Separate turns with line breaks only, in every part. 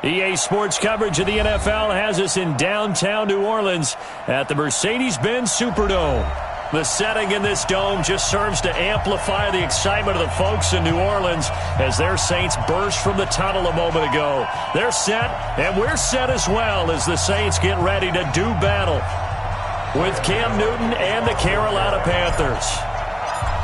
EA Sports coverage of the NFL has us in downtown New Orleans at the Mercedes-Benz Superdome. The setting in this dome just serves to amplify the excitement of the folks in New Orleans as their Saints burst from the tunnel a moment ago. They're set, and we're set as well as the Saints get ready to do battle with Cam Newton and the Carolina Panthers.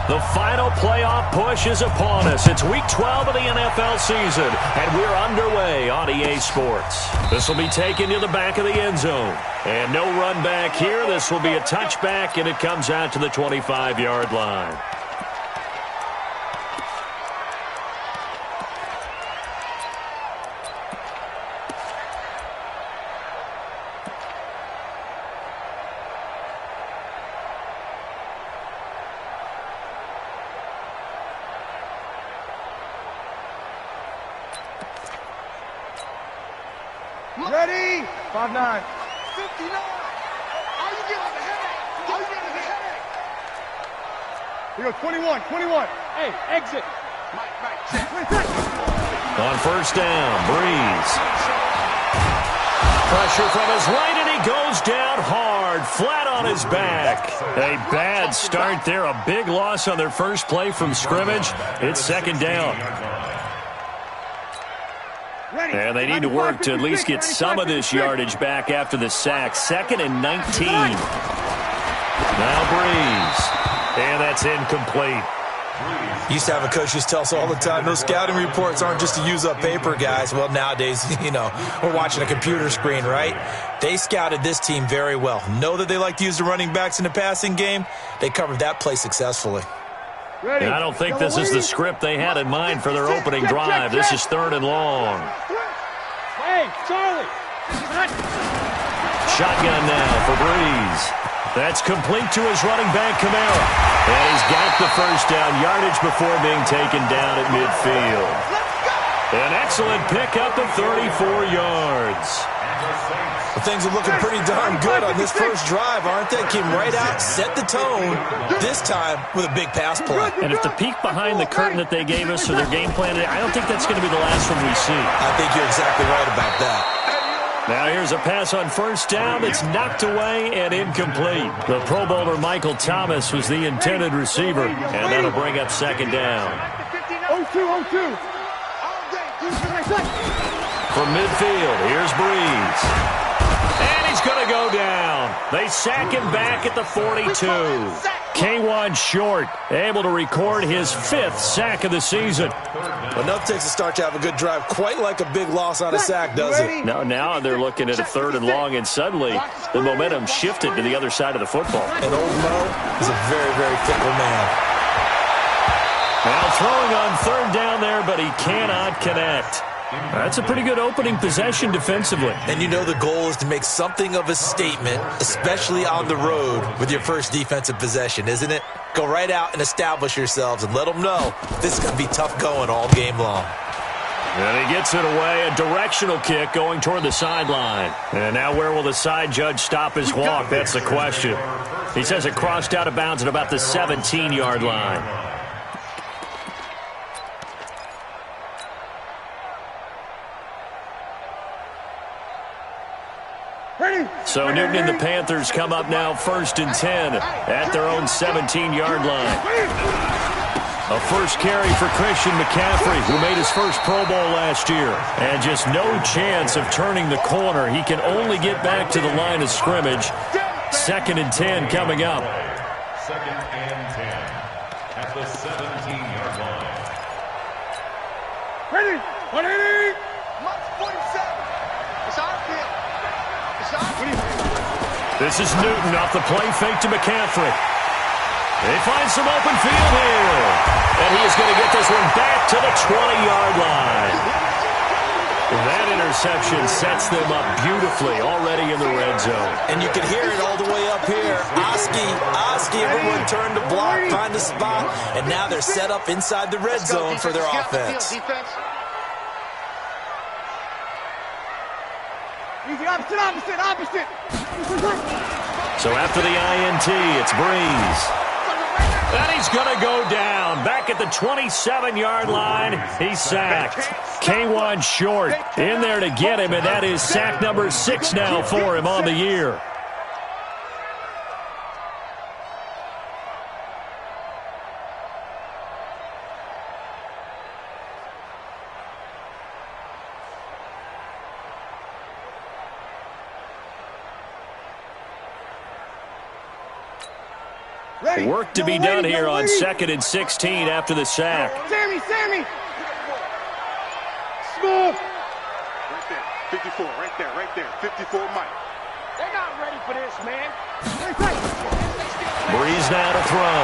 The final playoff push is upon us. It's Week 12 of the NFL season, and we're underway on EA Sports. This will be taken to the back of the end zone. And no run back here. This will be a touchback, and it comes out to the 25-yard line.
Ready? 5-9. 59. Are you getting the headache? Are you getting the headache? Here we go, 21. Hey, exit. Mike, check.
On first down, Breeze. Pressure from his right, and he goes down hard, flat on his back. A bad start there, a big loss on their first play from scrimmage. It's second down. And they need to work to at least get some of this yardage back after the sack. 2nd and 19. Now Breeze. And that's incomplete.
Used to have a coach just tell us all the time, those scouting reports aren't just to use up paper, guys. Well, nowadays, we're watching a computer screen, right? They scouted this team very well. Know that they like to use the running backs in the passing game. They covered that play successfully.
And I don't think this is the script they had in mind for their opening drive. This is 3rd and long.
Hey, Charlie.
Shotgun now for Breeze. That's complete to his running back, Kamara. And he's got the first down yardage before being taken down at midfield. An excellent pickup of 34 yards.
Well, things are looking pretty darn good on this first drive, aren't they? Came right out, set the tone, this time with a big pass play.
And if the peek behind the curtain that they gave us for their game plan, I don't think that's going to be the last one we see.
I think you're exactly right about that.
Now here's a pass on first down that's knocked away and incomplete. The Pro Bowler Michael Thomas was the intended receiver, and that'll bring up second down.
0-2.
From midfield, here's Breeze. And he's going to go down. They sack him back at the 42. K1 Short able to record his 5th sack of the season.
Enough takes a start to have a good drive, quite like a big loss on a sack, does it?
Now they're looking at a 3rd and long, and suddenly the momentum shifted to the other side of the football.
And old Mo is a very, very fickle man.
Now throwing on 3rd down there, but he cannot connect. That's a pretty good opening possession defensively.
And the goal is to make something of a statement, especially on the road with your first defensive possession, isn't it? Go right out and establish yourselves and let them know this is going to be tough going all game long.
And he gets it away, a directional kick going toward the sideline. And now where will the side judge stop his walk? That's the question. He says it crossed out of bounds at about the 17-yard line. So Newton and the Panthers come up now 1st and 10 at their own 17-yard line. A first carry for Christian McCaffrey, who made his first Pro Bowl last year. And just no chance of turning the corner. He can only get back to the line of scrimmage. 2nd and 10 coming up.
2nd and 10 at the 17-yard line.
Ready? 180. Mark 47. It's our field.
This is Newton off the play fake to McCaffrey. They find some open field here. And he is going to get this one back to the 20-yard line. That interception sets them up beautifully already in the red zone.
And you can hear it all the way up here. Oski, everyone turned to block, find a spot, and now they're set up inside the red zone for their offense.
Opposite.
So after the INT, it's Breeze. And he's going to go down back at the 27-yard line. He's sacked. K1 Short in there to get him, and that is sack number 6 now for him on the year. Work to be done here on 2nd and 16 after the sack.
Sammy! Smooth! Right there, 54, right there, 54 Mike. They're not ready for this, man.
Breeze now to throw.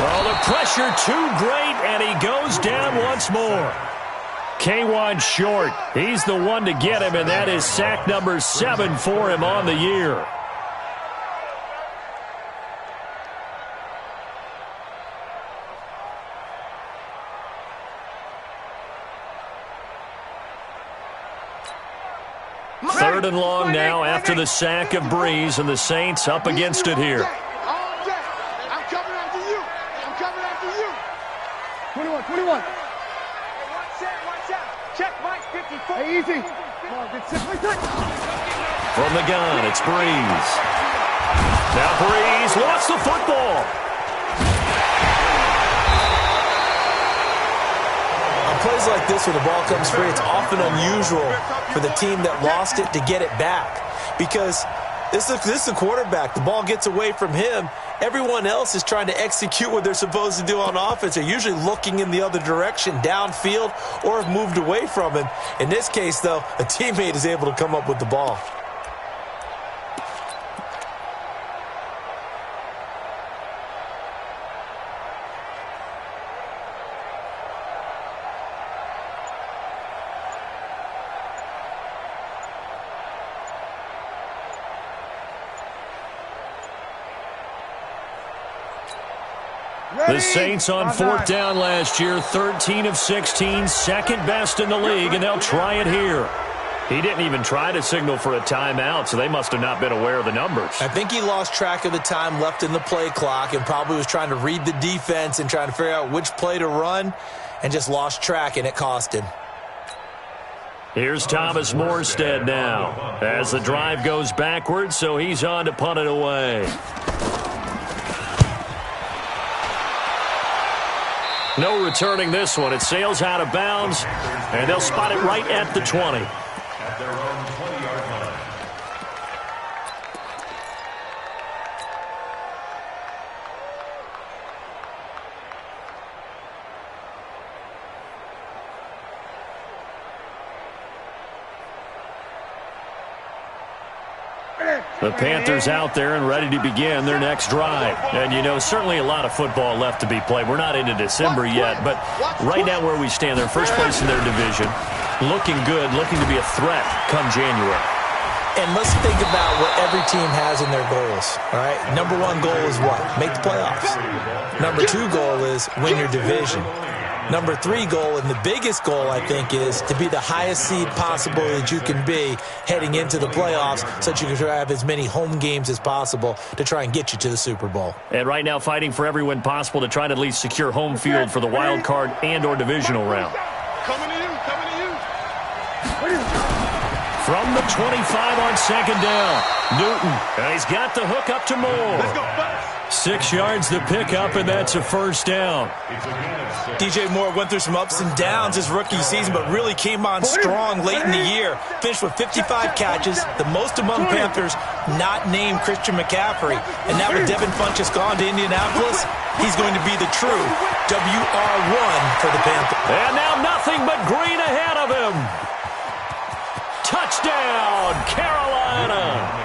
Oh, the pressure too great, and he goes down once more. K1 Short, he's the one to get him, and that is sack number 7 for him on the year. Third and long now after the sack of Breeze, and the Saints up against it here.
I'm coming after you. 21. Watch out. Check Mike, 54. Hey, easy. Come on, get set.
From the gun, it's Breeze. Now Breeze lost the football.
Plays like this when the ball comes free, it's often unusual for the team that lost it to get it back, because this is the quarterback. The ball gets away from him. Everyone else is trying to execute what they're supposed to do on offense. They're usually looking in the other direction, downfield, or have moved away from him. In this case, though, a teammate is able to come up with the ball.
The Saints on 4th down last year, 13 of 16, second best in the league, and they'll try it here. He didn't even try to signal for a timeout, so they must have not been aware of the numbers.
I think he lost track of the time left in the play clock and probably was trying to read the defense and trying to figure out which play to run, and just lost track, and it cost him.
Here's Thomas Morstead now as the drive goes backwards, so he's on to punt it away. No returning this one. It sails out of bounds, and they'll spot it right at the 20.
At their own 20-yard line.
The Panthers out there and ready to begin their next drive. And, you know, certainly a lot of football left to be played. We're not into December yet, but right now where we stand, they're first place in their division, looking good, looking to be a threat come January.
And let's think about what every team has in their goals, all right? Number 1 goal is what? Make the playoffs. Number 2 goal is win your division. Number 3 goal, and the biggest goal, I think, is to be the highest seed possible that you can be heading into the playoffs so that you can have as many home games as possible to try and get you to the Super Bowl.
And right now fighting for every win possible to try to at least secure home field for the wild card and or divisional round.
Coming to you.
From the 25 on 2nd down, Newton, and he's got the hook up to Moore.
Let's go, fellas.
6 yards the pickup, and that's a first down.
DJ Moore went through some ups and downs his rookie season, but really came on strong late in the year. Finished with 55 catches, the most among Panthers not named Christian McCaffrey. And now with Devin Funchess gone to Indianapolis, he's going to be the true WR1 for the Panthers.
And now nothing but green ahead of him. Touchdown, Carolina.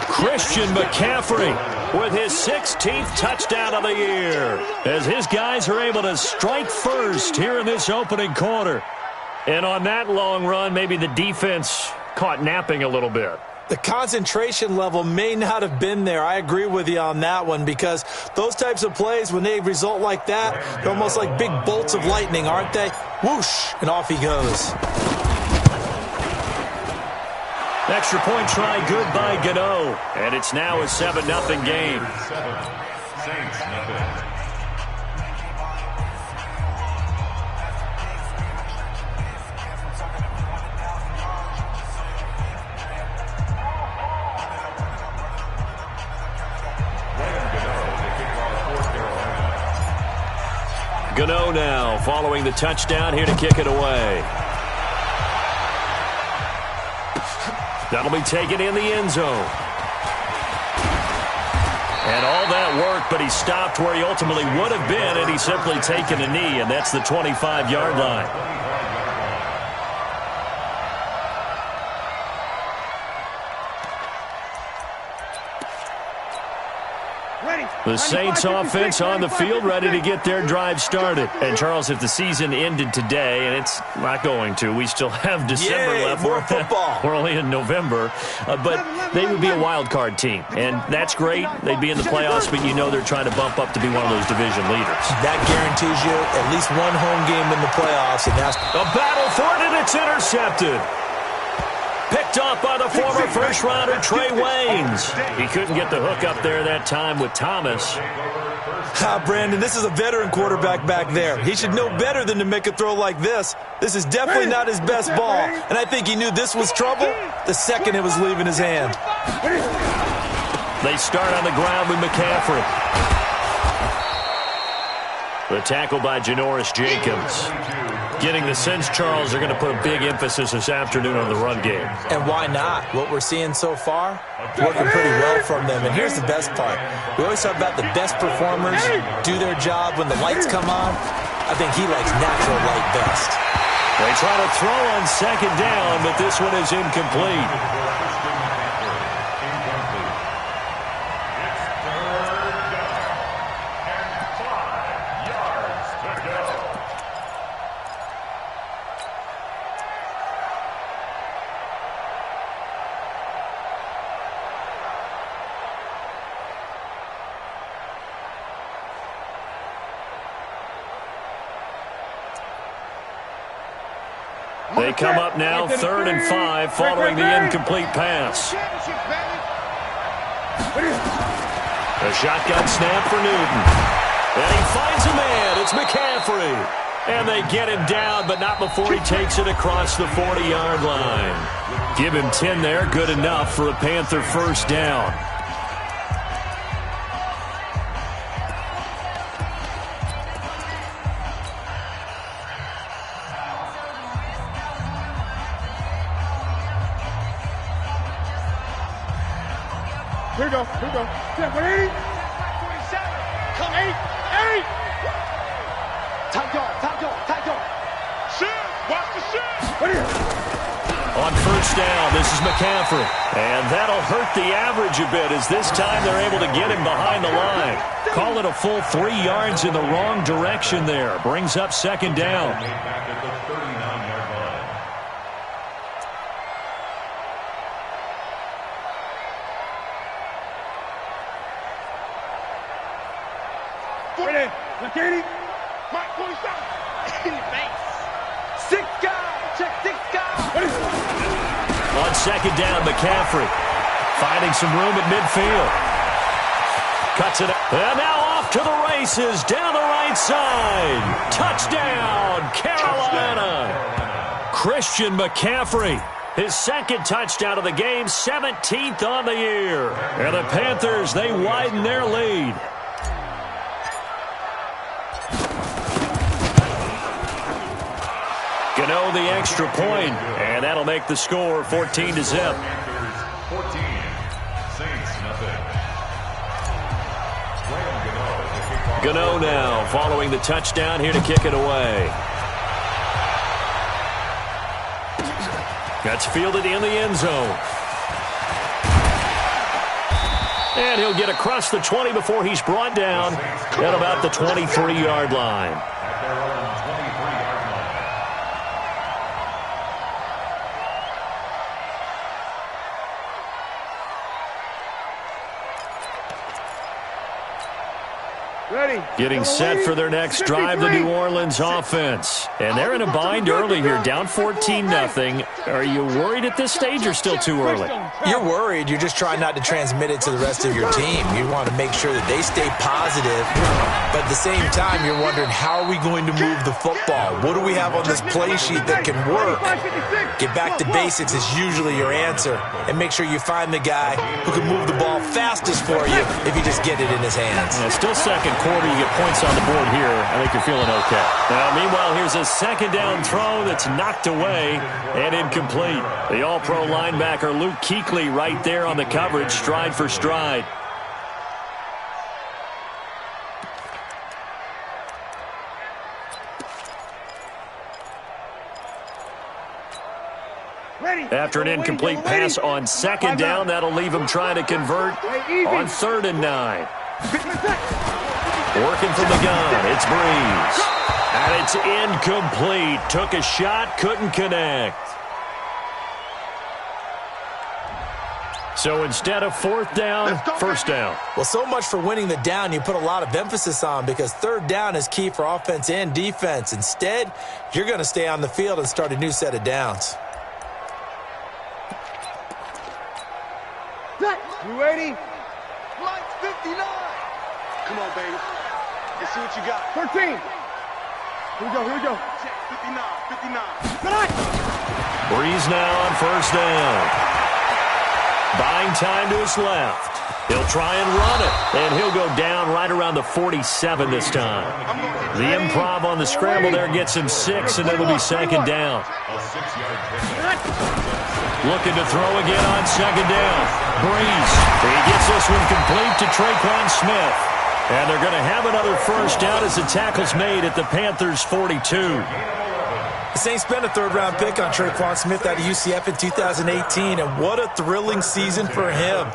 Christian McCaffrey with his 16th touchdown of the year as his guys are able to strike first here in this opening quarter. And on that long run, maybe the defense caught napping a little bit.
The concentration level may not have been there. I agree with you on that one, because those types of plays, when they result like that, they're almost like big bolts of lightning, aren't they? Whoosh, and off he goes.
Extra point try good by Gano, and it's now a 7-0 game. Gano now following the touchdown here to kick it away. That'll be taken in the end zone. And all that work, but he stopped where he ultimately would have been, and he's simply taken a knee, and that's the 25-yard line. The Saints offense on the field, ready to get their drive started. And, Charles, if the season ended today, and it's not going to, we still have December left.
More football.
We're only in November. But they would be a wild card team. And that's great. They'd be in the playoffs, but you know they're trying to bump up to be one of those division leaders.
That guarantees you at least one home game in the playoffs. And that's
a battle for it, and it's intercepted. Picked off by the former first-rounder Trey Waynes. He couldn't get the hook up there that time with Thomas.
Brandon, this is a veteran quarterback back there. He should know better than to make a throw like this. This is definitely not his best ball, and I think he knew this was trouble the second it was leaving his hand.
They start on the ground with McCaffrey. The tackle by Janoris Jenkins. Getting the sense, Charles, they're going to put a big emphasis this afternoon on the run game.
And why not? What we're seeing so far, working pretty well from them. And here's the best part. We always talk about the best performers do their job when the lights come on. I think he likes natural light best.
They try to throw on second down, but this one is incomplete. They come up now, 3rd and 5, following the incomplete pass. A shotgun snap for Newton. And he finds a man. It's McCaffrey. And they get him down, but not before he takes it across the 40-yard line. Give him 10 there, good enough for a Panther first down.
Here we go. 180. 27. Come 8. Tight yard. Shoot. Watch the shoot. What is it?
On first down, this is McCaffrey. And that'll hurt the average a bit as this time they're able to get him behind the line. Call it a full 3 yards in the wrong direction there. Brings up second down.
McKinney, Mike 27. Base. 6 guys. Check 6 guys.
On second down, McCaffrey finding some room at midfield. Cuts it up. And now off to the races down the right side. Touchdown, Carolina. Christian McCaffrey. His second touchdown of the game, 17th on the year. And the Panthers, they widen their lead. Gano the extra point, and that'll make the score 14-0.
Panthers 14, Saints nothing.
Gano now following the touchdown here to kick it away. That's fielded in the end zone. And he'll get across the 20 before he's brought down at about the 23-yard line. Getting set for their next drive, the New Orleans offense. And they're in a bind early here, down 14-0. Are you worried at this stage or still too early?
You're worried. You're just trying not to transmit it to the rest of your team. You want to make sure that they stay positive. But at the same time, you're wondering, how are we going to move the football? What do we have on this play sheet that can work? Get back to basics is usually your answer. And make sure you find the guy who can move the ball fastest for you if you just get it in his hands.
Still second quarter, you get points on the board here. I think you're feeling okay. Now, meanwhile, here's a second down throw that's knocked away and incomplete. The all-pro linebacker Luke Kuechly right there on the coverage, stride for stride. After an incomplete pass on second down, that'll leave him trying to convert on 3rd and 9. Working from the gun, it's Breeze. And it's incomplete. Took a shot, couldn't connect. So instead of 4th down, 1st down.
Well, so much for winning the down you put a lot of emphasis on, because 3rd down is key for offense and defense. Instead, you're going to stay on the field and start a new set of downs.
You ready? Lights 59. Come on, baby. Let's see what you got. 13. Here we go, here we go. 59, 59.
Breeze now on 1st down. Buying time to his left. He'll try and run it, and he'll go down right around the 47 this time. The improv on the scramble there gets him 6, and it'll be 2nd down. Looking to throw again on 2nd down. Breeze. He gets this one complete to Traquan Smith. And they're going to have another 1st down as the tackle's made at the Panthers' 42.
The Saints spent a 3rd-round pick on Traquan Smith out of UCF in 2018, and what a thrilling season for him.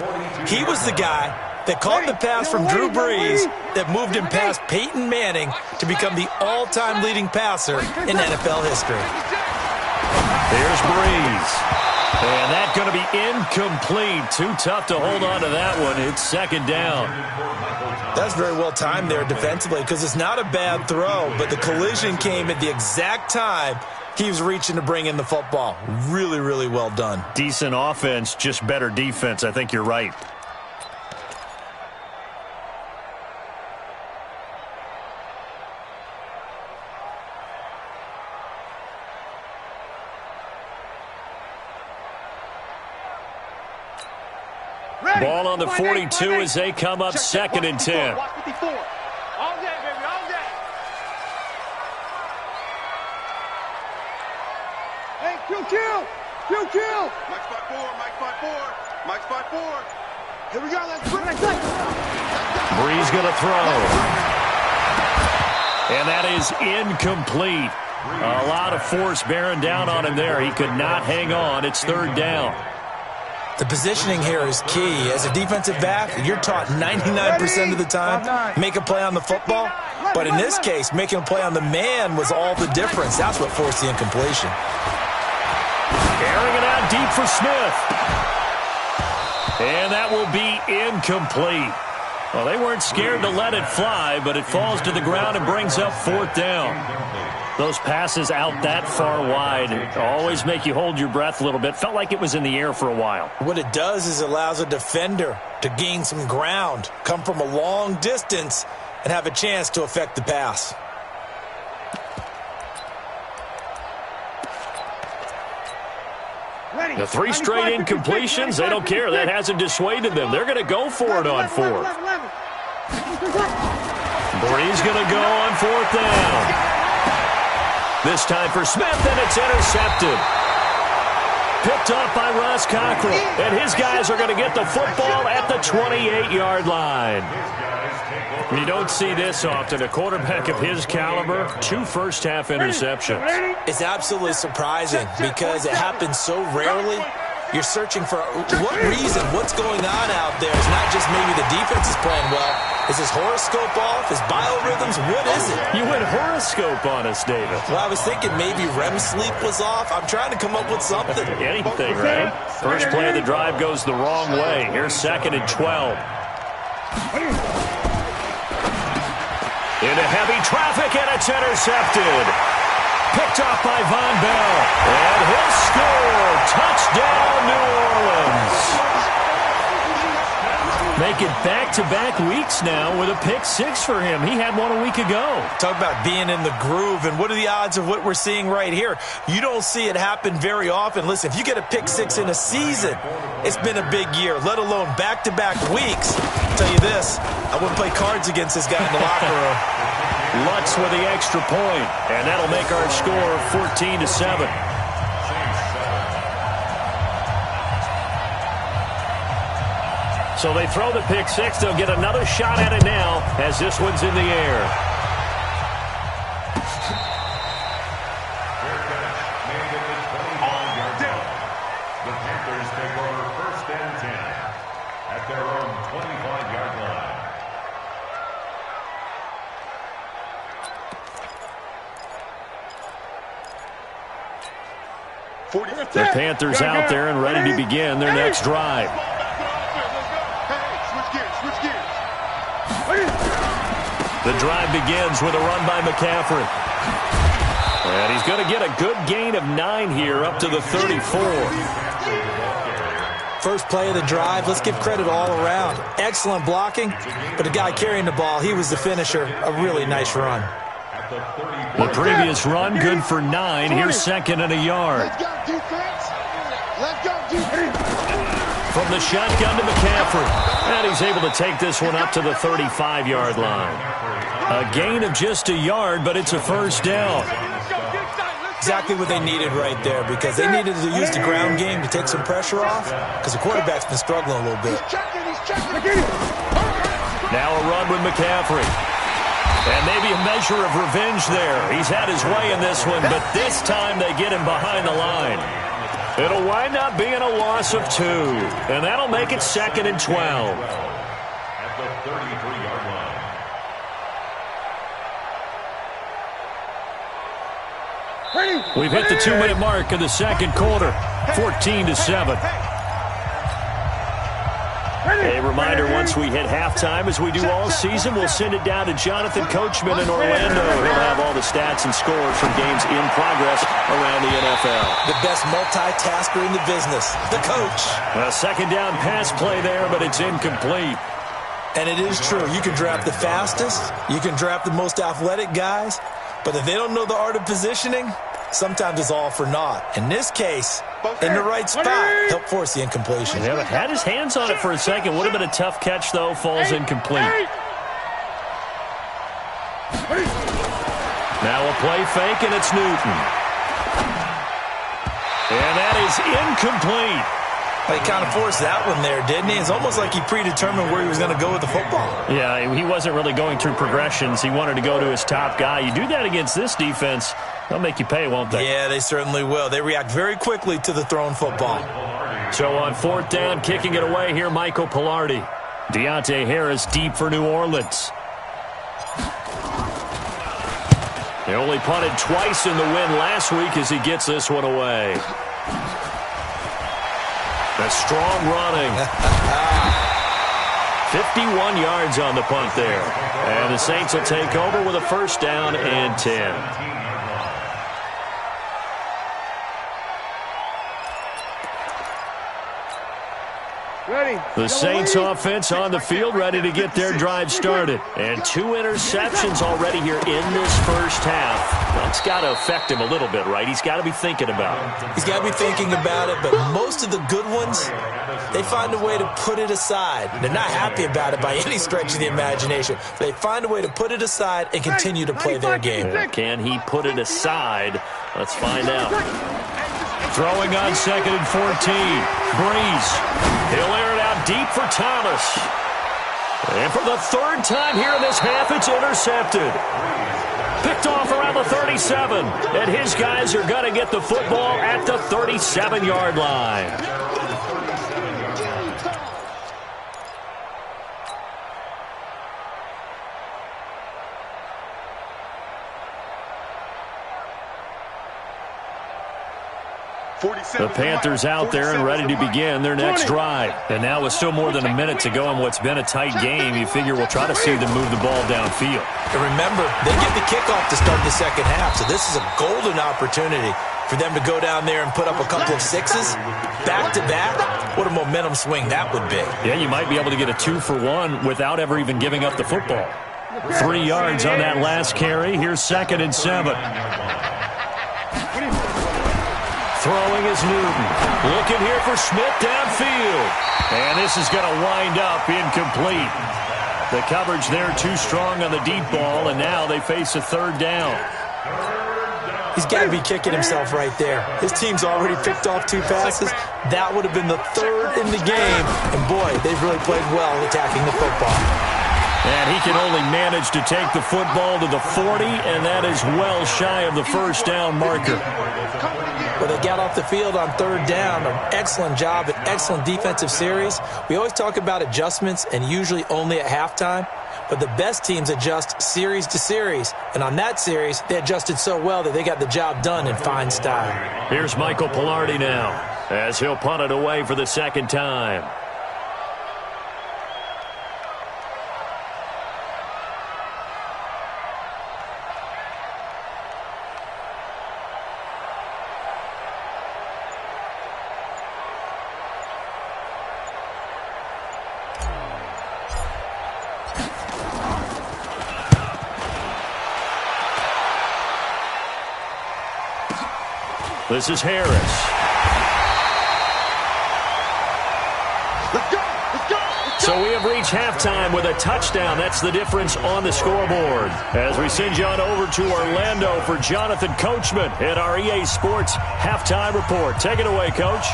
He was the guy that caught the pass from Drew Brees that moved him past Peyton Manning to become the all-time leading passer in NFL history.
Here's Breeze. And that's going to be incomplete. Too tough to hold on to that one. It's 2nd down.
That's very well timed there defensively, because it's not a bad throw, but the collision came at the exact time he was reaching to bring in the football. Really, really well done.
Decent offense, just better defense. I think you're right. Ball on the 42 as they come up 2nd and 10.
Watch 54. All day, baby, all day. Hey, Q. Mike spot 4. Mike spot 4. Here we go, let's bring it.
Breeze going to throw. And that is incomplete. A lot of force bearing down on him there. He could not hang on. It's 3rd down.
The positioning here is key. As a defensive back, you're taught 99% of the time, make a play on the football. But in this case, making a play on the man was all the difference. That's what forced the incompletion.
Airing it out deep for Smith. And that will be incomplete. Well, they weren't scared to let it fly, but it falls to the ground and brings up 4th down. Those passes out that far wide always make you hold your breath a little bit. Felt like it was in the air for a while.
What it does is it allows a defender to gain some ground, come from a long distance, and have a chance to affect the pass.
The 3 straight incompletions, they don't care. That hasn't dissuaded them. They're going to go for it on 4th. Breeze going to go on 4th down. This time for Smith, and it's intercepted. Picked off by Ross Cockrell, and his guys are going to get the football at the 28-yard line. You don't see this often. A quarterback of his caliber, 2 first-half interceptions.
It's absolutely surprising because it happens so rarely. You're searching for what reason, what's going on out there. It's not just maybe the defense is playing well. Is his horoscope off? His biorhythms? What is it?
You went horoscope on us, David.
Well, I was thinking maybe REM sleep was off. I'm trying to come up with something.
Anything, right? First play of the drive goes the wrong way. Here's 2nd and 12. Into heavy traffic, and it's intercepted. Picked off by Von Bell. And he'll score. Touchdown, New Orleans. Make it back-to-back weeks now with a pick-6 for him. He had one a week ago.
Talk about being in the groove, and what are the odds of what we're seeing right here? You don't see it happen very often. Listen, if you get a pick-6 in a season, it's been a big year, let alone back-to-back weeks. I'll tell you this, I wouldn't play cards against this guy in the locker room.
Lutz with the extra point, and that'll make our score 14-7. So they throw the pick-6. They'll get another shot at it now as this one's in the air.
The Panthers take over 1st and 10 at their own 25-yard line.
The Panthers out there and ready to begin their next drive. The drive begins with a run by McCaffrey. And he's going to get a good gain of 9 here up to the 34.
First play of the drive, let's give credit all around. Excellent blocking, but the guy carrying the ball, he was the finisher. A really nice run.
The previous run, good for 9. Here's 2nd and a yard.
Let's go, defense. Let's go, defense.
From the shotgun to McCaffrey. And he's able to take this one up to the 35-yard line. A gain of just a yard, but it's a first down.
Exactly what they needed right there, because they needed to use the ground game to take some pressure off, because the quarterback's been struggling a little bit.
Now a run with McCaffrey. And maybe a measure of revenge there. He's had his way in this one, but this time they get him behind the line. It'll wind up being a loss of 2, and that'll make it 2nd and 12.
At the 33-yard line.
We've hit the 2-minute mark of the second quarter, 14-7. A reminder, once we hit halftime, as we do all season, we'll send it down to Jonathan Coachman in Orlando. He'll have all the stats and scores from games in progress around the NFL.
The best multitasker in the business, the coach.
A second down pass play there, but it's incomplete.
And it is true. You can draft the fastest. You can draft the most athletic guys. But if they don't know the art of positioning, sometimes it's all for naught. In this case, in the right spot, help force the incompletion.
Yeah, but had his hands on it for a second. Would have been a tough catch, though. Falls incomplete. Now a play fake, and it's Newton. And that is incomplete.
He kind of forced that one there, didn't he? It's almost like he predetermined where he was going to go with the football.
Yeah, he wasn't really going through progressions. He wanted to go to his top guy. You do that against this defense, they'll make you pay, won't they?
Yeah, they certainly will. They react very quickly to the thrown football.
So on 4th down, kicking it away here, Michael Pilardi. Deontay Harris deep for New Orleans. They only punted twice in the win last week as he gets this one away. A strong running. 51 yards on the punt there. And the Saints will take over with a first down and 10. The Saints offense on the field, ready to get their drive started. And 2 interceptions already here in this first half. That's got to affect him a little bit, right? He's got to be thinking about it.
He's got to be thinking about it, but most of the good ones, they find a way to put it aside. They're not happy about it by any stretch of the imagination. They find a way to put it aside and continue to play their game.
Can he put it aside? Let's find out. Throwing on 2nd and 14. Breeze. He'll air it out deep for Thomas. And for the 3rd time here in this half, it's intercepted. Picked off around the 37. And his guys are going to get the football at the 37-yard line. The Panthers out there and ready to begin their next drive. And now with still more than a minute to go in what's been a tight game, you figure we'll try to see them move the ball downfield.
And remember, they get the kickoff to start the second half, so this is a golden opportunity. For them to go down there and put up a couple of sixes back-to-back, what a momentum swing that would be.
Yeah, you might be able to get a 2-for-1 without ever even giving up the football. 3 yards on that last carry. Here's 2nd and 7. Throwing is Newton. Looking here for Smith downfield. And this is going to wind up incomplete. The coverage there too strong on the deep ball, and now they face a 3rd down.
He's got to be kicking himself right there. His team's already picked off 2 passes. That would have been the 3rd in the game. And, boy, they've really played well attacking the football.
And he can only manage to take the football to the 40, and that is well shy of the 1st down marker.
Well, they got off the field on 3rd down. An excellent job, an excellent defensive series. We always talk about adjustments, and usually only at halftime. But the best teams adjust series to series. And on that series, they adjusted so well that they got the job done in fine style.
Here's Michael Pilardi now, as he'll punt it away for the 2nd time. This is Harris.
Let's go! Let's go! Let's go!
So we have reached halftime with a touchdown. That's the difference on the scoreboard. As we send you on over to Orlando for Jonathan Coachman at our EA Sports Halftime Report. Take it away, Coach.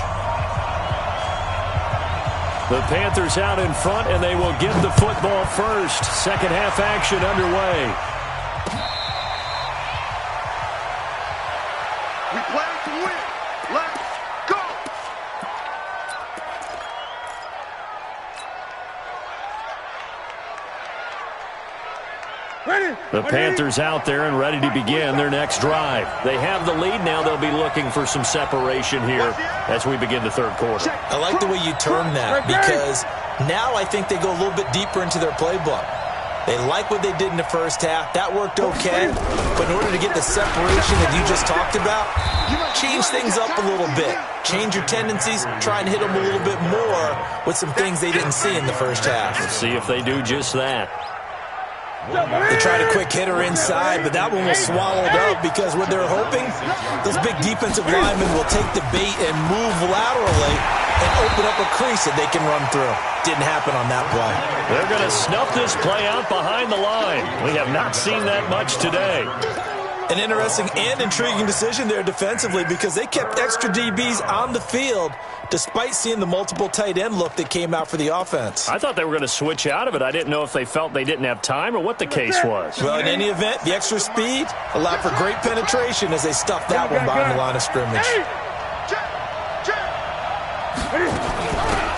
The Panthers out in front, and they will get the football first. 2nd half action underway.
We play to win. Let's go! Ready?
The Panthers out there and ready to begin their next drive. They have the lead now. They'll be looking for some separation here as we begin the 3rd quarter.
I like the way you turn that, because now I think they go a little bit deeper into their playbook. They like what they did in the 1st half. That worked okay. But in order to get the separation that you just talked about, change things up a little bit. Change your tendencies. Try and hit them a little bit more with some things they didn't see in the 1st half.
Let's see if they do just that.
They tried a quick hitter inside, but that one was swallowed up because what they're hoping, those big defensive linemen will take the bait and move laterally and open up a crease that they can run through. Didn't happen on that play.
They're going to snuff this play out behind the line. We have not seen that much today.
An interesting and intriguing decision there defensively, because they kept extra DBs on the field despite seeing the multiple tight end look that came out for the offense.
I thought they were going to switch out of it. I didn't know if they felt they didn't have time or what the case was.
Well, in any event, the extra speed allowed for great penetration as they stuffed that one behind the line of scrimmage.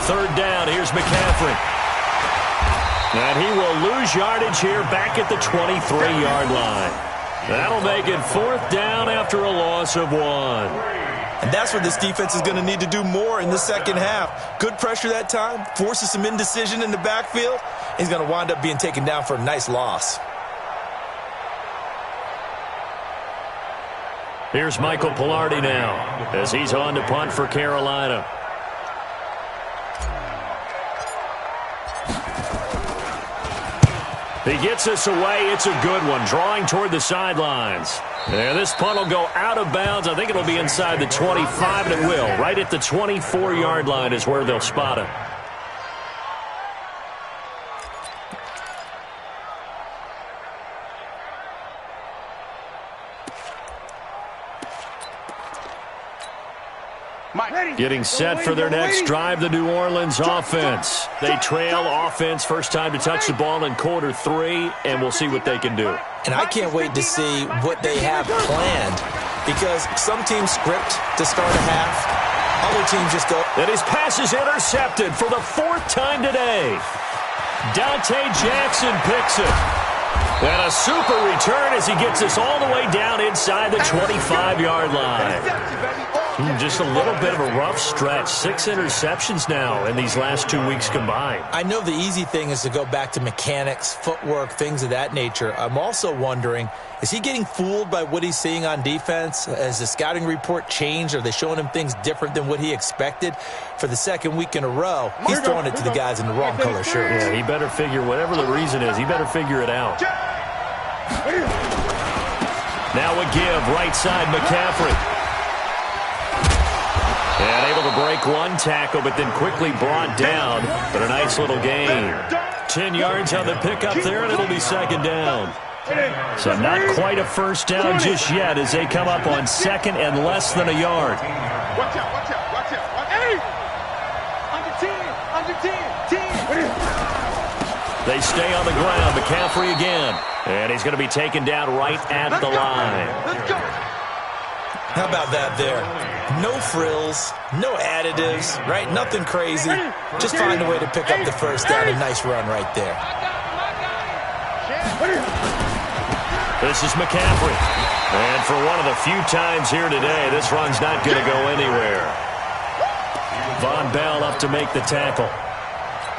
3rd down, here's McCaffrey. And he will lose yardage here back at the 23-yard line. That'll make it 4th down after a loss of 1.
And that's what this defense is going to need to do more in the 2nd half. Good pressure that time, forces some indecision in the backfield. He's going to wind up being taken down for a nice loss.
Here's Michael Pilardi now as he's on to punt for Carolina. He gets us away. It's a good one, drawing toward the sidelines. And this punt will go out of bounds. I think it'll be inside the 25, and it will. Right at the 24-yard line is where they'll spot it. Getting set for their next drive, the New Orleans offense. They trail offense, first time to touch the ball in quarter 3, and we'll see what they can do.
And I can't wait to see what they have planned, because some teams script to start a half. Other teams just go.
And his pass is intercepted for the 4th time today. Dante Jackson picks it. And a super return as he gets us all the way down inside the 25-yard line. Just a little bit of a rough stretch. 6 interceptions now in these last 2 weeks combined.
I know the easy thing is to go back to mechanics, footwork, things of that nature. I'm also wondering, is he getting fooled by what he's seeing on defense? Has the scouting report changed? Are they showing him things different than what he expected? For the second week in a row, he's throwing it to the guys in the wrong color shirts.
Yeah, he better figure, whatever the reason is, he better figure it out. Now a give, right side, McCaffrey. And able to break one tackle, but then quickly brought down. But a nice little gain. 10 yards on the pickup there, and it'll be second down. So not quite a first down just yet as they come up on second and less than a yard.
Watch out, watch out, watch out. Hey! Under 10.
They stay on the ground. McCaffrey again. And he's going to be taken down right at the line.
Let's go.
How about that there? No frills, no additives, right? Nothing crazy. Just find a way to pick up the first down. A nice run right there.
This is McCaffrey. And for one of the few times here today, this run's not going to go anywhere. Von Bell up to make the tackle.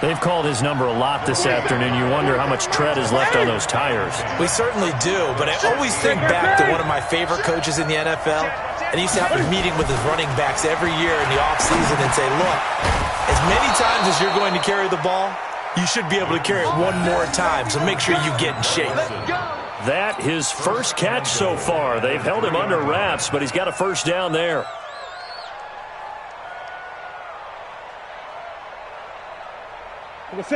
They've called his number a lot this afternoon. You wonder how much tread is left on those tires.
We certainly do, but I always think back to one of my favorite coaches in the NFL, and he used to have a meeting with his running backs every year in the offseason and say, look, as many times as you're going to carry the ball, you should be able to carry it one more time, so make sure you get in shape.
That his first catch so far. They've held him under wraps, but he's got a first down there.
Check,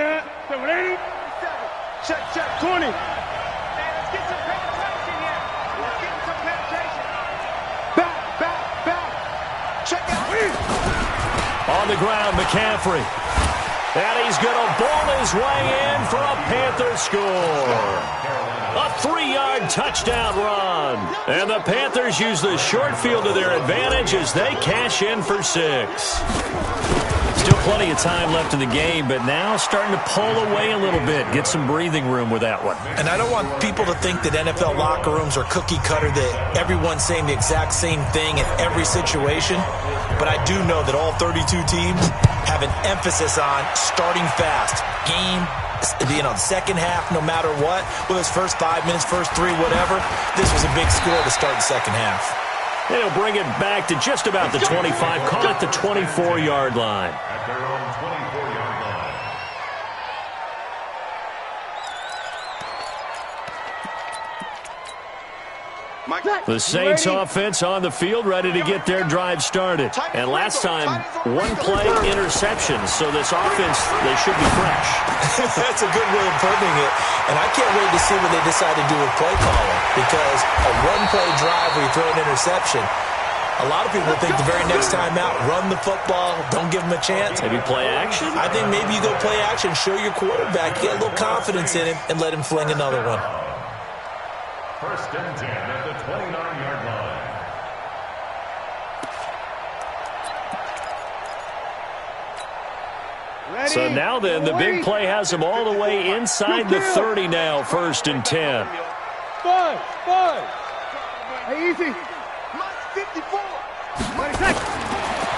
20. Man, let's get some penetration here. Let's get some penetration. Back. Check out.
On the ground, McCaffrey. And he's going to ball his way in for a Panther score. A 3-yard touchdown run. And the Panthers use the short field to their advantage as they cash in for 6. Still plenty of time left in the game, but now starting to pull away a little bit. Get some breathing room with that one.
And I don't want people to think that NFL locker rooms are cookie cutter, that everyone's saying the exact same thing in every situation. But I do know that all 32 teams have an emphasis on starting fast. Game, the second half, no matter what, whether it's first 5 minutes, first 3, whatever, this was a big score to start the second half.
And he'll bring it back to just about the 25, call it the 24-yard line.
At their own 24-yard line.
The Saints offense on the field, ready to get their drive started. And last time, one play interception, so this offense, they should be fresh.
That's a good way of putting it. And I can't wait to see what they decide to do with play calling, because a one-play drive where you throw an interception, a lot of people think the very next time out, run the football, don't give them a chance.
Maybe play action?
I think maybe you go play action, show your quarterback, get a little confidence in him, and let him fling another one.
First and 10 at the 29-yard line.
Ready,
So now then, the big play has them all the way inside the 30 now, first and 10.
Five. Hey, easy. 54. 20 seconds.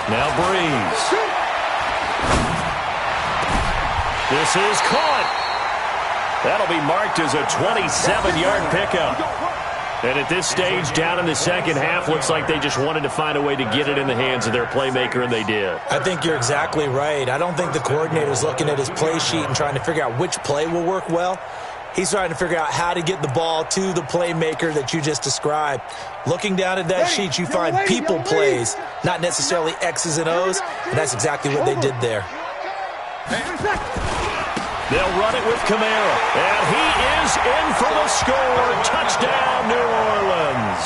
Now Breeze. This is caught. That'll be marked as a 27-yard pickup. And at this stage, down in the second half, looks like they just wanted to find a way to get it in the hands of their playmaker, and they did.
I think you're exactly right. I don't think the coordinator's looking at his play sheet and trying to figure out which play will work well. He's trying to figure out how to get the ball to the playmaker that you just described. Looking down at that sheet, you find people plays, not necessarily X's and O's, and that's exactly what they did there.
They'll run it with Kamara, and he is in for the score. Touchdown, New Orleans.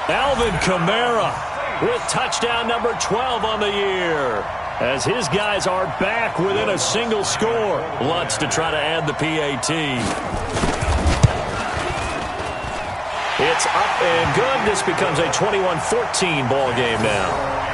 Alvin Kamara with touchdown number 12 on the year, as his guys are back within a single score. Lutz to try to add the PAT. It's up and good. This becomes a 21-14 ball game now.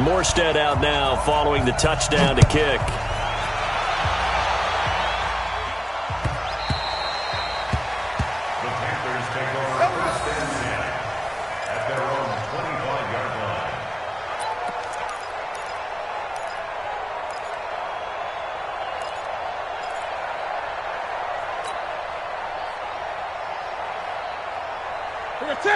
Morstead out now following the touchdown to kick.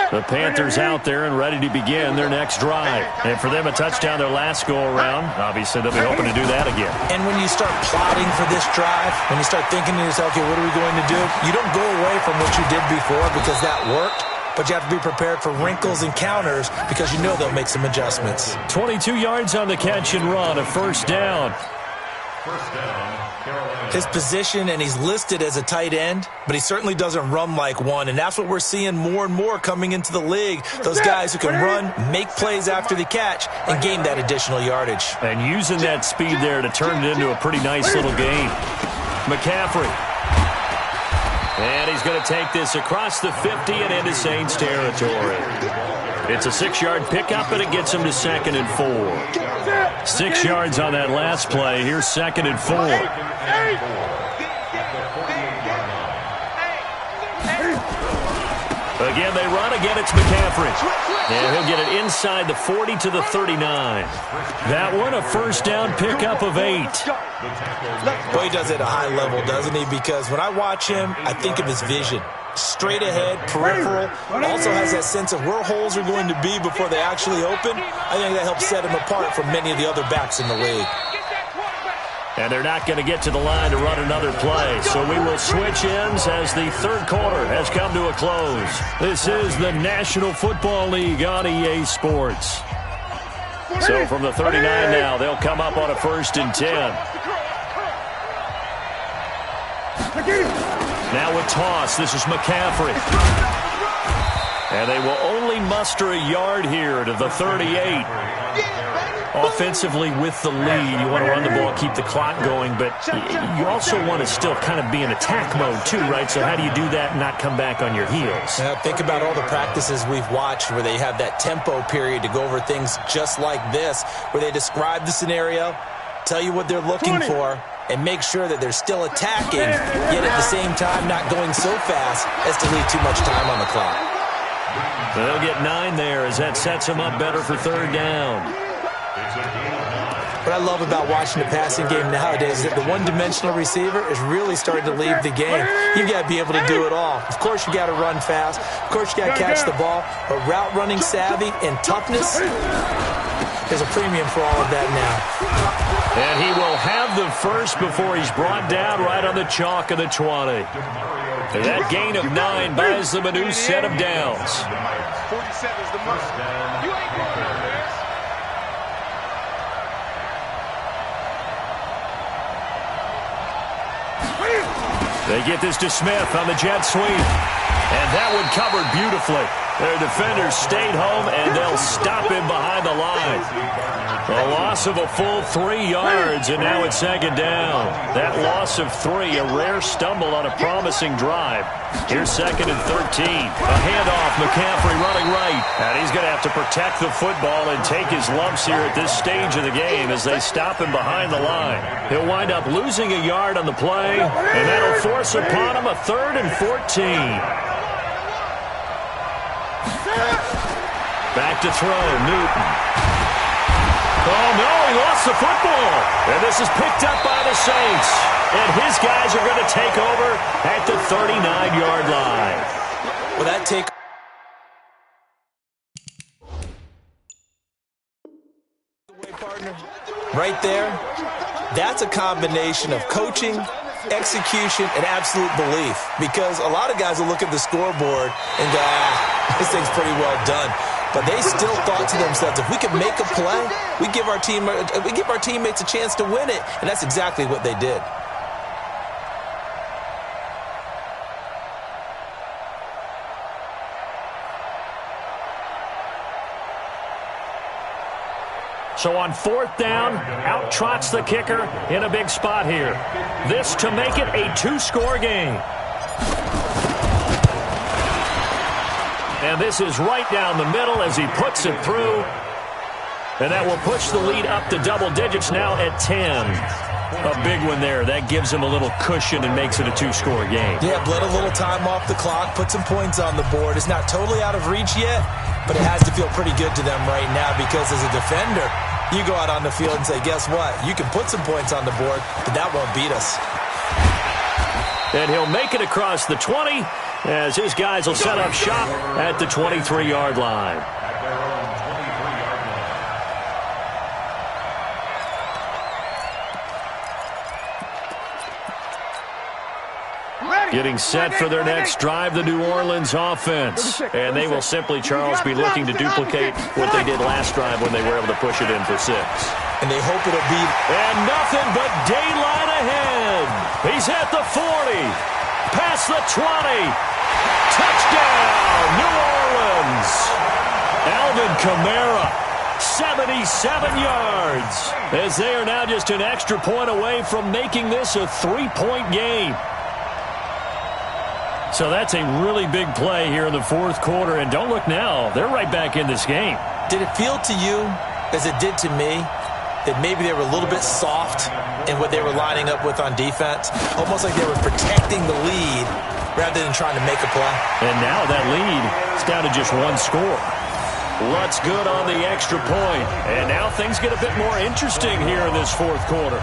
The Panthers out there and ready to begin their next drive. And for them, a touchdown their last go-around. Obviously, they'll be hoping to do that again.
And when you start plotting for this drive, when you start thinking to yourself, okay, what are we going to do? You don't go away from what you did before because that worked. But you have to be prepared for wrinkles and counters because you know they'll make some adjustments.
22 yards on the catch and run, a first down.
First down, Carolina.
His position, and he's listed as a tight end, but he certainly doesn't run like one, and that's what we're seeing more and more coming into the league. Those guys who can run, make plays after the catch, and gain that additional yardage.
And using that speed there to turn it into a pretty nice little game. McCaffrey. And he's going to take this across the 50 and into Saints territory. It's a 6-yard pickup, and it gets him to 2nd and 4. 6 yards on that last play. Here's 2nd and 4. Again, they run. Again, it's McCaffrey. And he'll get it inside the 40 to the 39. That one, a first down pickup of 8.
Boy, he does it at a high level, doesn't he? Because when I watch him, I think of his vision. Straight ahead, peripheral, also has that sense of where holes are going to be before they actually open. I think that helps set him apart from many of the other backs in the league.
And they're not going to get to the line to run another play. So we will switch ends as the third quarter has come to a close. This is the National Football League on EA Sports. So from the 39 now, they'll come up on a 1st and 10. Now with toss, this is McCaffrey. And they will only muster a yard here to the 38. Offensively with the lead, you want to run the ball, keep the clock going, but you also want to still kind of be in attack mode too, right? So how do you do that and not come back on your heels?
Think about all the practices we've watched where they have that tempo period to go over things just like this, where they describe the scenario, tell you what they're looking for, and make sure that they're still attacking, yet at the same time not going so fast as to leave too much time on the clock.
They'll get 9 there as that sets them up better for 3rd down.
What I love about watching the passing game nowadays is that the one-dimensional receiver is really starting to leave the game. You've got to be able to do it all. Of course, you got to run fast. Of course, you got to catch the ball. But route running savvy and toughness, there's a premium for all of that now.
And he will have the first before he's brought down right on the chalk of the 20. And that gain of 9 buys them a new set of downs.
47 is the most. You ain't going on there.
They get this to Smith on the jet sweep. And that one covered beautifully. Their defenders stayed home, and they'll stop him behind the line. A loss of a full 3 yards, and now it's 2nd down. That loss of 3, a rare stumble on a promising drive. Here's 2nd and 13. A handoff, McCaffrey running right. And he's going to have to protect the football and take his lumps here at this stage of the game as they stop him behind the line. He'll wind up losing a yard on the play, and that'll force upon him a 3rd and 14. Back to throw, Newton. Oh, no, he lost the football. And this is picked up by the Saints. And his guys are going to take over at the 39-yard line.
Well, that take... Right there, that's a combination of coaching, execution, and absolute belief. Because a lot of guys will look at the scoreboard and go, this thing's pretty well done. But they still thought to themselves, if we can make a play, we give our teammates a chance to win it. And that's exactly what they did.
So on 4th down, out trots the kicker in a big spot here. This to make it a 2-score game. And this is right down the middle as he puts it through. And that will push the lead up to double digits now at 10. A big one there. That gives them a little cushion and makes it a two-score game.
Yeah, bled a little time off the clock, put some points on the board. It's not totally out of reach yet, but it has to feel pretty good to them right now because as a defender, you go out on the field and say, guess what? You can put some points on the board, but that won't beat us.
And he'll make it across the 20 as his guys will set up shop at the 23-yard line. Getting set for their next drive, the New Orleans offense. And they will simply, Charles, be looking to duplicate what they did last drive when they were able to push it in for 6.
And they hope it'll be...
And nothing but daylight ahead. He's at the 40. Past the 20. Touchdown, New Orleans. Alvin Kamara, 77 yards. As they are now just an extra point away from making this a 3-point game. So that's a really big play here in the fourth quarter. And don't look now, they're right back in this game.
Did it feel to you, as it did to me, that maybe they were a little bit soft in what they were lining up with on defense? Almost like they were protecting the lead rather than trying to make a play.
And now that lead is down to just 1 score. What's good on the extra point. And now things get a bit more interesting here in this fourth quarter.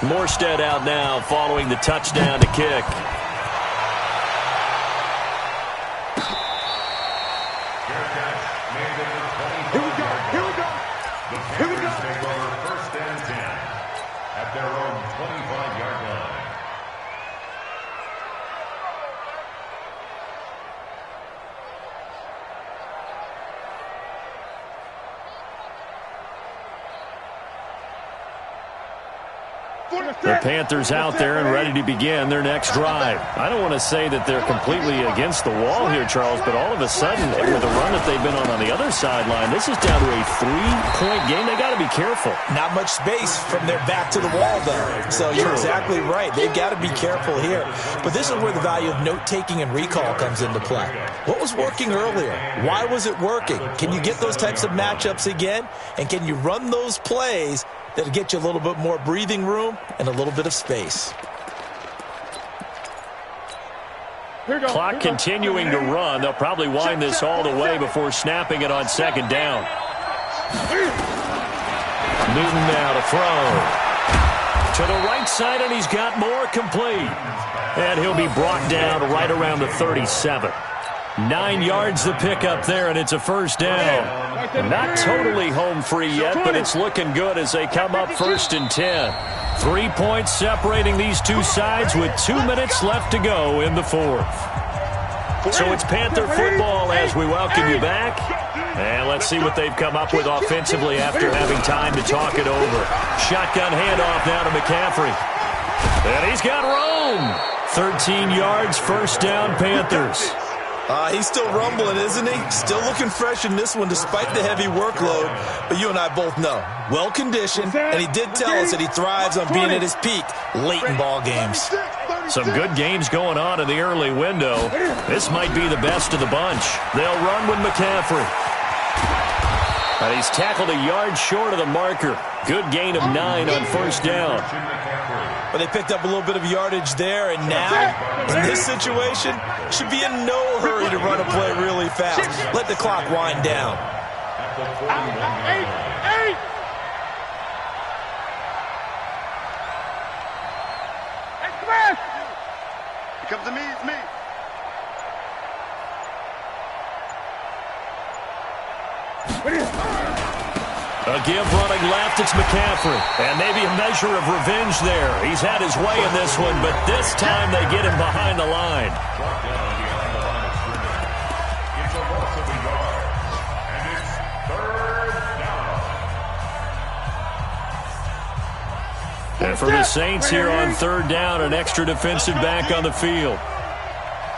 Morstead out now following the touchdown to kick.
Here we go. Here we go. Here we go.
Take over 1st and 10 at their own 25-yard line.
The Panthers out there and ready to begin their next drive. I don't want to say that they're completely against the wall here, Charles, but all of a sudden, with the run that they've been on the other sideline, this is down to a 3-point game. They got to be careful.
Not much space from their back to the wall, though. So you're exactly right. They've got to be careful here. But this is where the value of note-taking and recall comes into play. What was working earlier? Why was it working? Can you get those types of matchups again? And can you run those plays that'll get you a little bit more breathing room and a little bit of space?
Clock continuing to run. They'll probably wind this all the way before snapping it on 2nd down. Newton now to throw. To the right side, and he's got more complete. And he'll be brought down right around the 37. 9 yards to pick up there, and it's a 1st down. Not totally home free yet, but it's looking good as they come up 1st and 10. 3 points separating these two sides with 2 minutes left to go in the fourth. So it's Panther football as we welcome you back. And let's see what they've come up with offensively after having time to talk it over. Shotgun handoff now to McCaffrey. And he's got room. 13 yards, 1st down, Panthers.
He's still rumbling, isn't he? Still looking fresh in this one despite the heavy workload. But you and I both know, well-conditioned, and he did tell us that he thrives on being at his peak late in ball games.
Some good games going on in the early window. This might be the best of the bunch. They'll run with McCaffrey. And he's tackled a yard short of the marker. Good gain of 9 on 1st down.
But they picked up a little bit of yardage there, and now, in this situation, should be in no hurry to run a play really fast. Let the clock wind down.
Eight. Express. It comes to me. It's me.
A give running left, it's McCaffrey. And maybe a measure of revenge there. He's had his way in this one, but this time they get him behind the line.
It's a loss of a yard, and it's 3rd down.
And for the Saints here on third down, an extra defensive back on the field.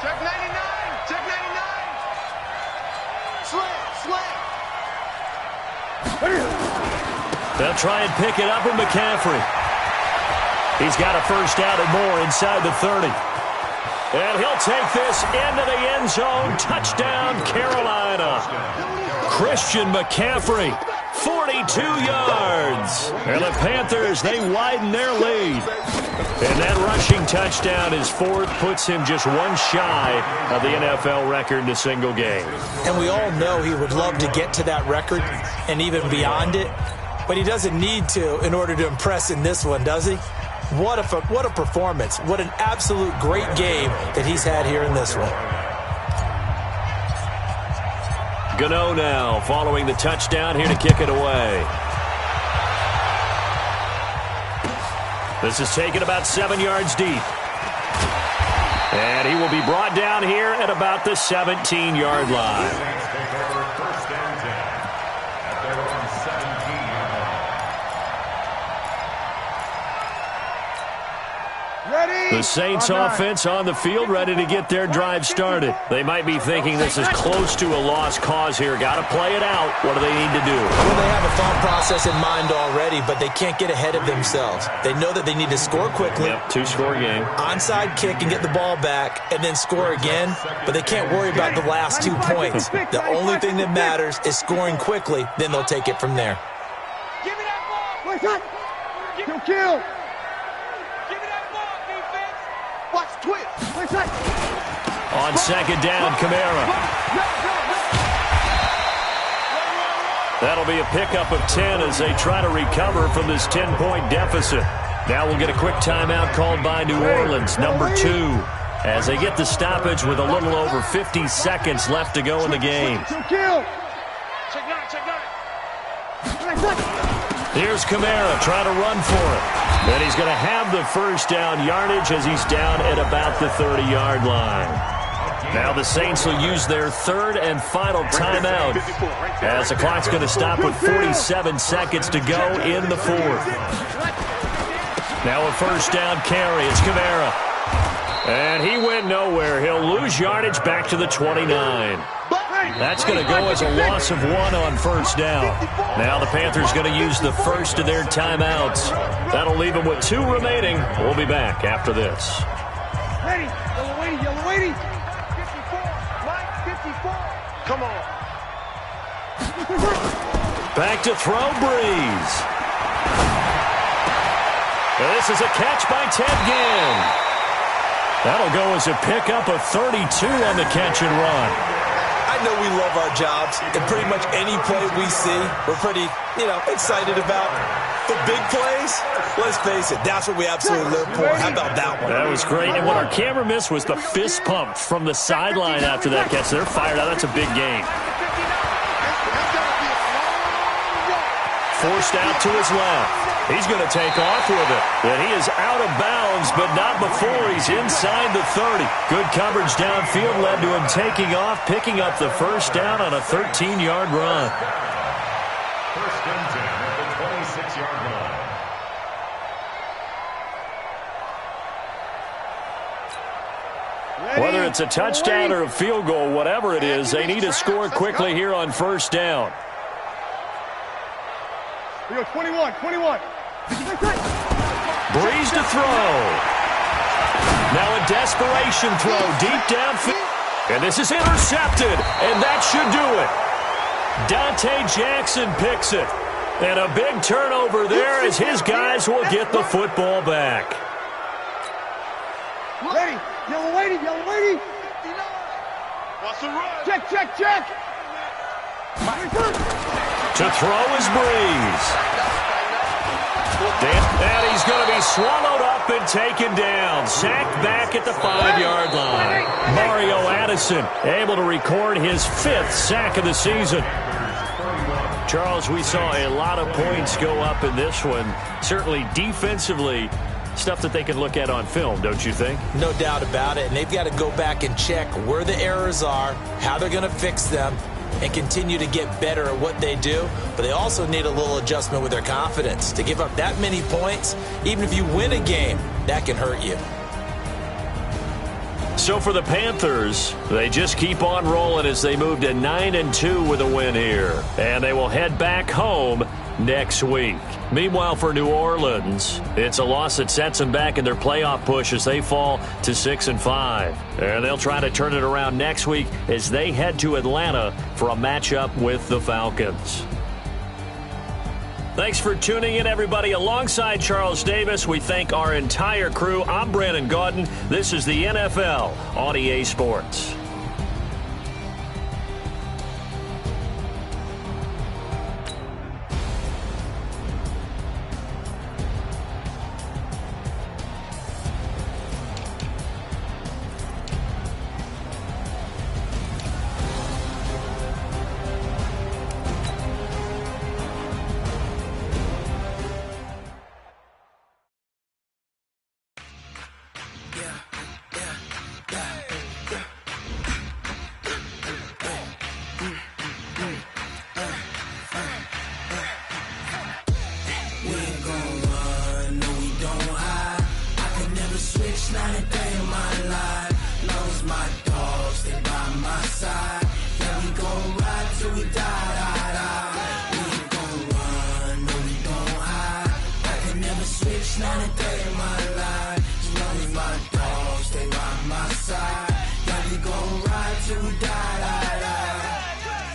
Check 99. Check 99. Slam.
They'll try and pick it up with McCaffrey. He's got a first down and more inside the 30. And he'll take this into the end zone. Touchdown, Carolina. Christian McCaffrey, 42 yards. And the Panthers, they widen their lead. And that rushing touchdown is fourth, puts him just one shy of the NFL record in a single game.
And we all know he would love to get to that record and even beyond it, but he doesn't need to in order to impress in this one, does he? What a performance. What an absolute great game that he's had here in this one.
Gano now following the touchdown here to kick it away. This is taken about 7 yards deep. And he will be brought down here at about the 17-yard line. The Saints offense on the field, ready to get their drive started. They might be thinking this is close to a lost cause here. Got to play it out. What do they need to do?
Well, they have a thought process in mind already, but they can't get ahead of themselves. They know that they need to score quickly.
Yep, two-score game.
Onside kick and get the ball back and then score again, but they can't worry about the last 2 points. The only thing that matters is scoring quickly, then they'll take it from there.
Give me that ball. Kill. Watch twist.
On second down, Kamara. That'll be a pickup of 10 as they try to recover from this 10-point deficit. Now we'll get a quick timeout called by New Orleans, number 2, as they get the stoppage with a little over 50 seconds left to go in the game.
Check nine.
Here's Kamara trying to run for it. And he's going to have the first down yardage as he's down at about the 30-yard line. Now the Saints will use their third and final timeout as the clock's going to stop with 47 seconds to go in the fourth. Now a first down carry. It's Kamara. And he went nowhere. He'll lose yardage back to the 29. That's going to go as a loss of 1 on first down. Now the Panthers going to use the first of their timeouts. That'll leave them with 2 remaining. We'll be back after this.
Ready. Yellow weighty. 54. Line 54. Come on.
Back to throw, Breeze. And this is a catch by Ted Ginn. That'll go as a pickup of 32 on the catch and run.
I know we love our jobs, and pretty much any play we see, we're pretty, excited about. The big plays, let's face it, that's what we absolutely live for. How about that one?
That was great, and what our camera missed was the fist pump from the sideline after that catch. They're fired out. That's a big gain. Forced out to his left. He's going to take off with it. And he is out of bounds, but not before he's inside the 30. Good coverage downfield led to him taking off, picking up the first down on a 13-yard run.
First and 10 at the 26-yard line.
Whether it's a touchdown or a field goal, whatever it is, they need to score quickly here on first down.
We go 21.
Breeze to throw. Now a desperation throw deep downfield. And this is intercepted, and that should do it. Dante Jackson picks it. And a big turnover there as his guys will get the football back.
Ready. Yellow weighty. Watch the run. Check.
To throw is Breeze. And he's going to be swallowed up and taken down. Sacked back at the 5-yard line. Mario Addison able to record his 5th sack of the season. Charles, we saw a lot of points go up in this one. Certainly defensively, stuff that they can look at on film, don't you think?
No doubt about it. And they've got to go back and check where the errors are, how they're going to fix them, and continue to get better at what they do, but they also need a little adjustment with their confidence. To give up that many points, even if you win a game, that can hurt you.
So for the Panthers, they just keep on rolling as they move to 9-2 with a win here. And they will head back home next week. Meanwhile, for New Orleans, it's a loss that sets them back in their playoff push as they fall to 6-5. And they'll try to turn it around next week as they head to Atlanta for a matchup with the Falcons. Thanks for tuning in, everybody. Alongside Charles Davis, we thank our entire crew. I'm Brandon Gaudin. This is the NFL on EA Sports.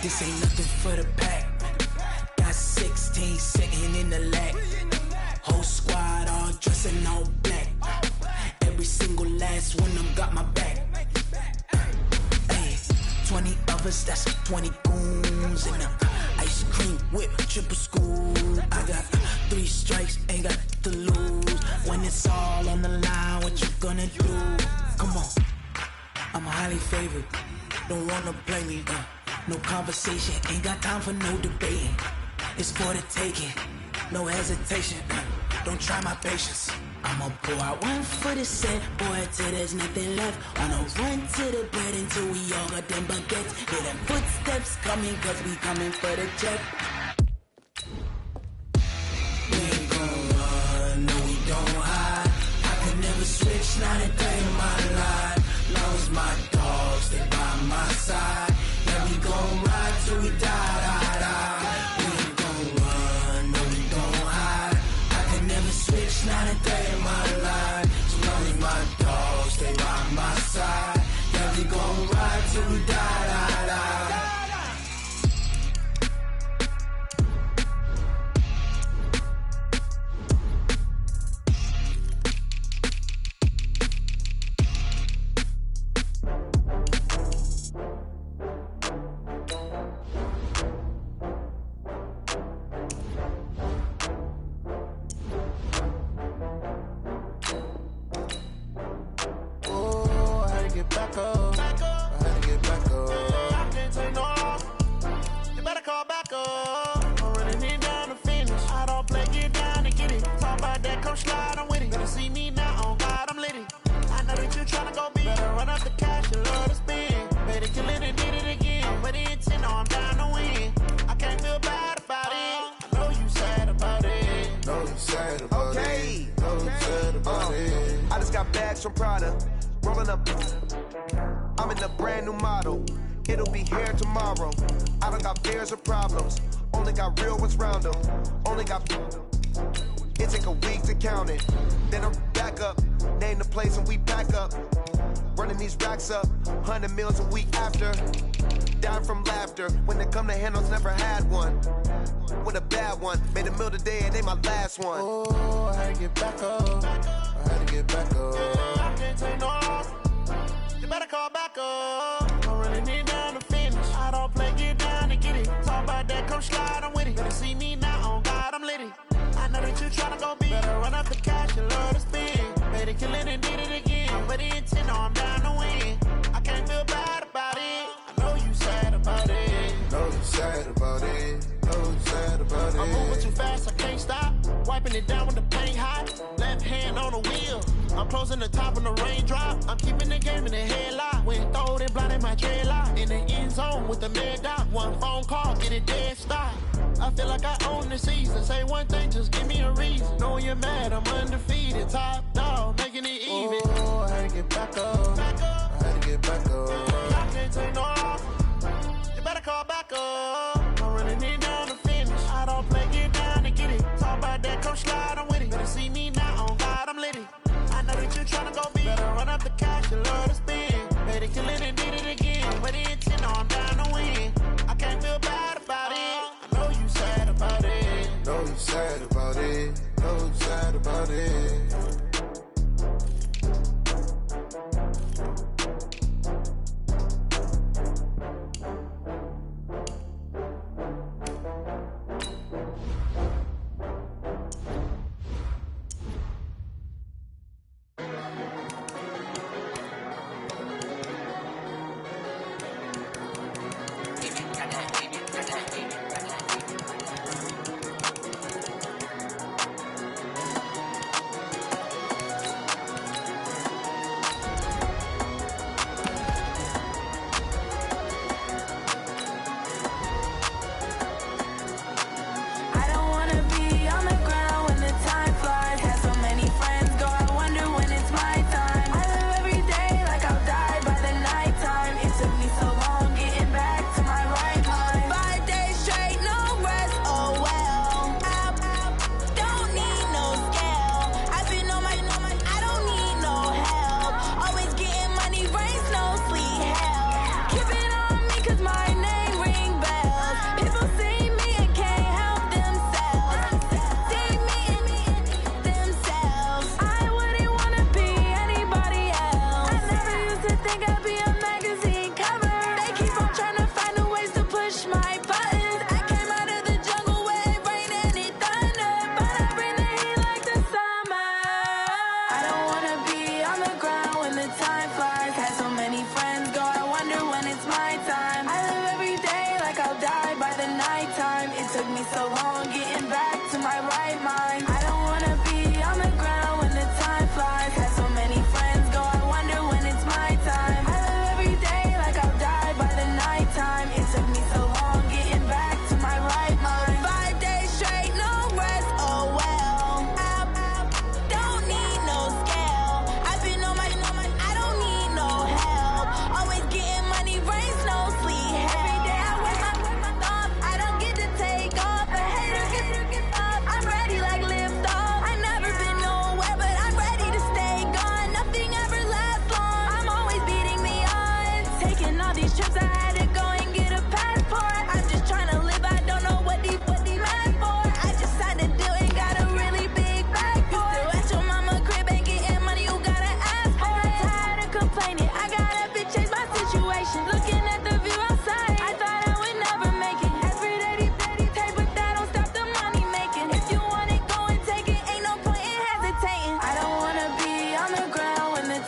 This ain't nothing for the pack. Got 16 sitting in the lag. Whole squad all dressing all black. Every single last one of them got my back. Hey, 20 of us, that's 20 goons in them. Ice cream whip, triple school. I got 3 strikes, ain't got to lose. When it's all on the line, what you gonna do? Come on, I'm highly favored. Don't wanna play me, no conversation, ain't got time for no debating. It's for the taking, no hesitation. Don't try my patience. I'ma pour out one for the set, boy, till there's nothing left. Wanna run to the bed until we all got them baguettes. Hear them footsteps coming, cause we coming for the check. We ain't gon' run, no we don't hide. I could never switch, not a day in my life. Long as my dogs, they by my side. Yeah, we gon' ride till we die. We ain't gon' run, no we don't hide. I can never switch, not a day in my life. So long as my dogs, they by my side. Yeah, we gon' ride till we die.
From Prada, rolling up. I'm in a brand new model. It'll be here tomorrow. I don't got fears or problems. Only got real ones round them. Only got. It take a week to count it. Then I'm back up. Name the place and we back up. Running these racks up. 100 meals a week after. Dying from laughter. When it come to handles, never had one. With a bad one. Made a meal today and they my last one.
Oh, I had to get back up. I had to get back up. I can't take no loss. You better call back up. I'm running it down to finish. I don't play, get down to get it. Talk about that, come slide, I'm with it. Better see me now, on God, I'm litty. I know that you tryna go big. Better run up the cash, you love to spend. Better kill it and did it again. But the intent, no, I'm down to win. I can't feel bad about it. I know you sad about it.
Know you sad about it. Know you sad about it.
I'm moving too fast, I can't stop. Wiping it down with the paint hot. Left hand on the wheel.
I'm closing the top on the raindrop. I'm keeping the game in the headlock. Went throwed and blinded my dreadlock. In the end zone with the mad dot. One phone call, get it dead stop. I feel like I own the season. Say one thing, just give me a reason. Knowing you're mad, I'm undefeated. Top dog, making it even.
Oh, I had to get back up. I had to get back up.
I can't take no loss. You better call back up. I'm running it down to finish. I don't play, get down to get it. Talk about that, come slide, I'm with it. Better see me now, on God, I'm litty. I know that you're trying to go big. Better run up the cash, you love to spend. Better kill it and did it again. But the intent, I'm down to win. I can't feel bad about it. I know you sad about it.
Know you sad about it. Know you sad about it.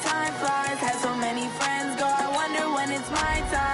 Time flies, had so many friends go, I wonder when it's my time.